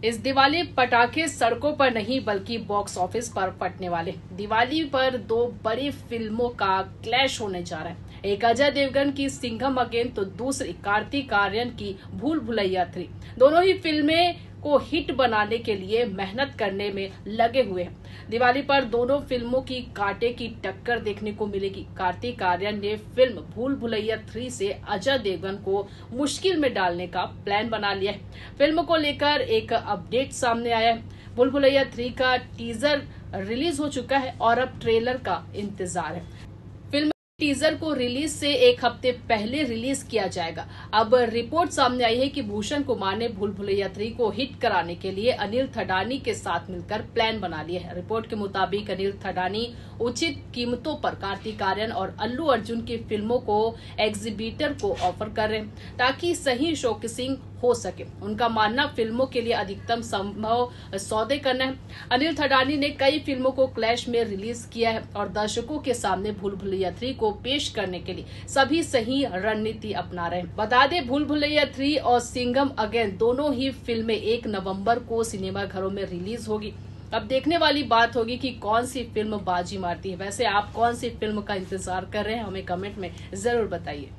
इस दिवाली पटाखे सड़कों पर नहीं बल्कि बॉक्स ऑफिस पर फटने वाले। दिवाली पर दो बड़ी फिल्मों का क्लैश होने जा रहा है। एक अजय देवगन की सिंघम अगेन तो दूसरी कार्तिक आर्यन की भूल भुलैया 3। दोनों ही फिल्में को हिट बनाने के लिए मेहनत करने में लगे हुए हैं। दिवाली पर दोनों फिल्मों की कांटे की टक्कर देखने को मिलेगी। कार्तिक आर्यन ने फिल्म भूल भुलैया 3 से अजय देवगन को मुश्किल में डालने का प्लान बना लिया है। फिल्म को लेकर एक अपडेट सामने आया है। भूल भुलैया 3 का टीजर रिलीज हो चुका है और अब ट्रेलर का इंतजार है। फिल्म टीजर को रिलीज से एक हफ्ते पहले रिलीज किया जाएगा। अब रिपोर्ट सामने आई है कि भूषण कुमार ने भूल भुलैया 3 को हिट कराने के लिए अनिल थडानी के साथ मिलकर प्लान बना लिया है। रिपोर्ट के मुताबिक अनिल थडानी उचित कीमतों पर कार्तिक आर्यन और अल्लू अर्जुन की फिल्मों को एग्जीबिटर को ऑफर कर रहे हैं ताकि सही शोकेसिंग हो सके। उनका मानना फिल्मों के लिए अधिकतम संभव सौदे करना है। अनिल थडानी ने कई फिल्मों को क्लैश में रिलीज किया है और दर्शकों के सामने भूल भुलैया 3 को पेश करने के लिए सभी सही रणनीति अपना रहे हैं। बता दें, भूल भुलैया 3 और सिंघम अगेन दोनों ही फिल्में 1 नवंबर को सिनेमा घरों में रिलीज होगी। अब देखने वाली बात होगी कि कौन सी फिल्म बाजी मारती है। वैसे आप कौन सी फिल्म का इंतजार कर रहे हैं, हमें कमेंट में जरूर बताइए।